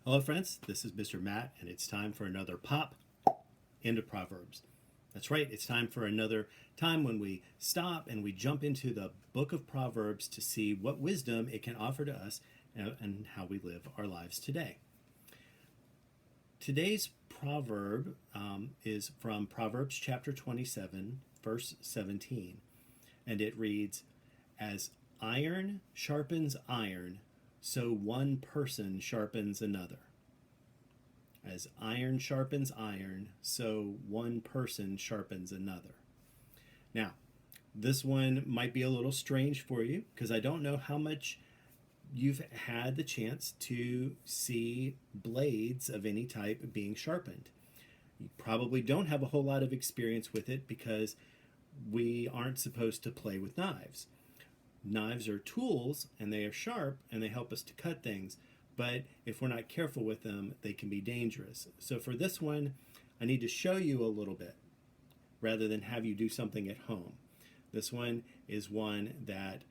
Hello, friends. This is Mr. Matt, and it's time for another pop into Proverbs. That's right, it's time for another time when we stop and we jump into the book of Proverbs to see what wisdom it can offer to us and how we live our lives today. Today's proverb is from Proverbs chapter 27, verse 17, and it reads, "As iron sharpens iron, so one person sharpens another." As iron sharpens iron, so one person sharpens another. Now, this one might be a little strange for you because I don't know how much you've had the chance to see blades of any type being sharpened. You probably don't have a whole lot of experience with it because we aren't supposed to play with knives. Knives are tools and they are sharp and they help us to cut things, but if we're not careful with them, they can be dangerous. So for this one, I need to show you a little bit rather than have you do something at home. This one is one that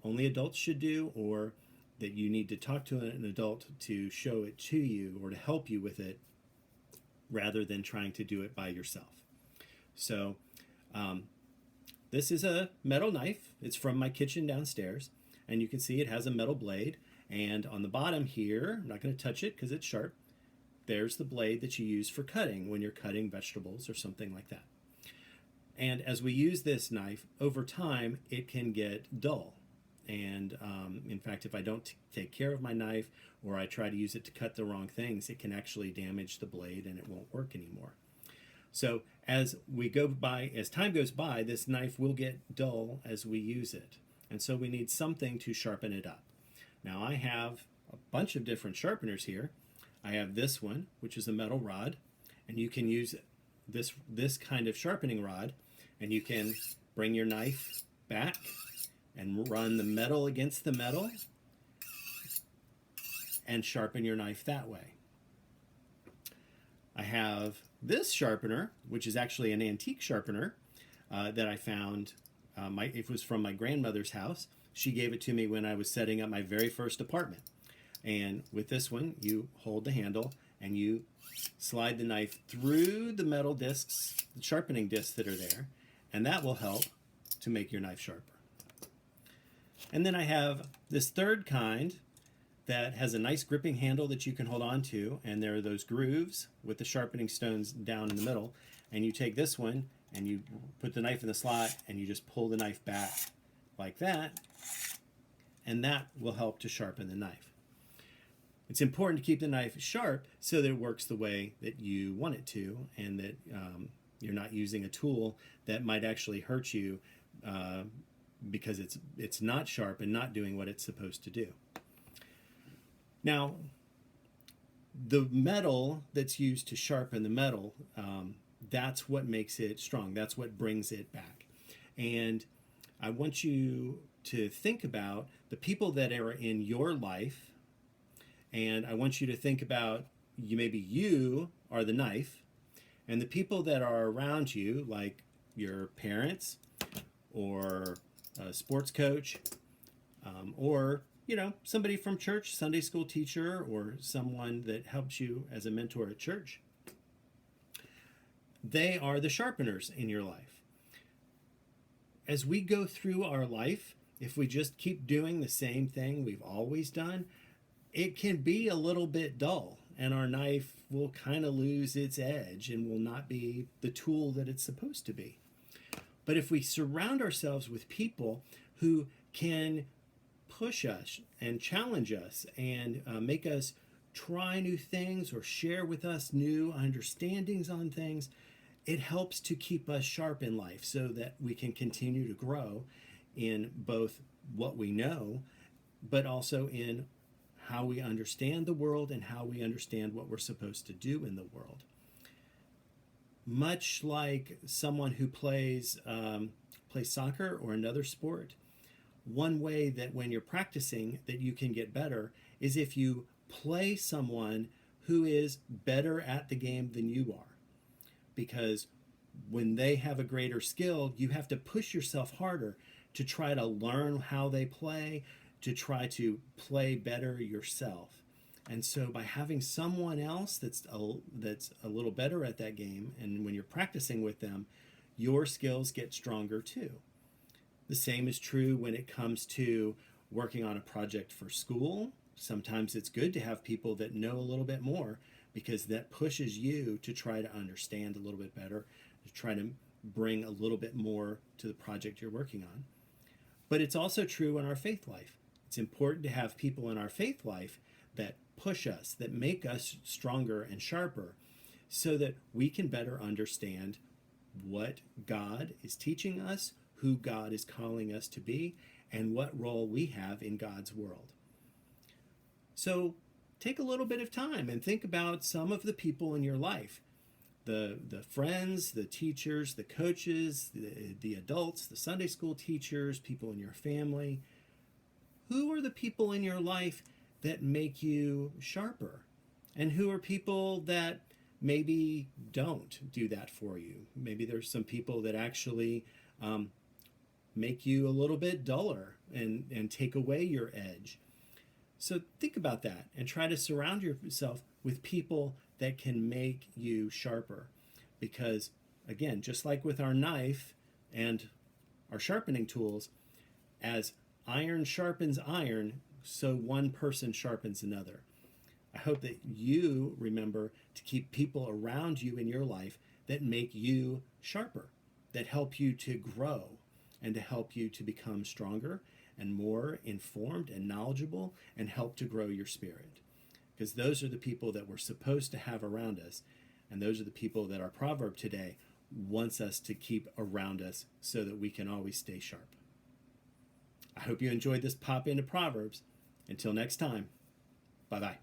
only adults should do, or that you need to talk to an adult to show it to you or to help you with it rather than trying to do it by yourself. So this is a metal knife. It's from my kitchen downstairs, and you can see it has a metal blade. And on the bottom here, I'm not going to touch it because it's sharp, there's the blade that you use for cutting when you're cutting vegetables or something like that. And as we use this knife, over time, it can get dull. And in fact, if I don't take care of my knife or I try to use it to cut the wrong things, it can actually damage the blade and it won't work anymore. So as time goes by, this knife will get dull as we use it. And so we need something to sharpen it up. Now I have a bunch of different sharpeners here. I have this one, which is a metal rod, and you can use this kind of sharpening rod, and you can bring your knife back and run the metal against the metal and sharpen your knife that way. I have this sharpener, which is actually an antique sharpener that I found. It was from my grandmother's house. She gave it to me when I was setting up my very first apartment. And with this one, you hold the handle and you slide the knife through the metal discs, the sharpening discs that are there, and that will help to make your knife sharper. And then I have this third kind that has a nice gripping handle that you can hold on to, and there are those grooves with the sharpening stones down in the middle, and you take this one and you put the knife in the slot and you just pull the knife back like that, and that will help to sharpen the knife. It's important to keep the knife sharp so that it works the way that you want it to, and that you're not using a tool that might actually hurt you because it's not sharp and not doing what it's supposed to do. Now, the metal that's used to sharpen the metal, that's what makes it strong. That's what brings it back. And I want you to think about the people that are in your life, and I want you to think about maybe you are the knife, and the people that are around you, like your parents or a sports coach, or somebody from church, Sunday school teacher, or someone that helps you as a mentor at church. They are the sharpeners in your life. As we go through our life, if we just keep doing the same thing we've always done, it can be a little bit dull, and our knife will kind of lose its edge and will not be the tool that it's supposed to be. But if we surround ourselves with people who can push us and challenge us and make us try new things or share with us new understandings on things, it helps to keep us sharp in life so that we can continue to grow in both what we know, but also in how we understand the world and how we understand what we're supposed to do in the world. Much like someone who plays soccer or another sport, one way that when you're practicing that you can get better is if you play someone who is better at the game than you are. Because when they have a greater skill, you have to push yourself harder to try to learn how they play, to try to play better yourself. And so by having someone else that's a little better at that game, and when you're practicing with them, your skills get stronger too. The same is true when it comes to working on a project for school. Sometimes it's good to have people that know a little bit more, because that pushes you to try to understand a little bit better, to try to bring a little bit more to the project you're working on. But it's also true in our faith life. It's important to have people in our faith life that push us, that make us stronger and sharper, so that we can better understand what God is teaching us, who God is calling us to be, and what role we have in God's world. So take a little bit of time and think about some of the people in your life, the friends, the teachers, the coaches, the adults, the Sunday school teachers, people in your family. Who are the people in your life that make you sharper? And who are people that maybe don't do that for you? Maybe there's some people that actually make you a little bit duller and take away your edge. So think about that and try to surround yourself with people that can make you sharper. Because, again, just like with our knife and our sharpening tools, as iron sharpens iron, so one person sharpens another. I hope that you remember to keep people around you in your life that make you sharper, that help you to grow and to help you to become stronger and more informed and knowledgeable, and help to grow your spirit. Because those are the people that we're supposed to have around us, and those are the people that our proverb today wants us to keep around us so that we can always stay sharp. I hope you enjoyed this pop into Proverbs. Until next time, bye-bye.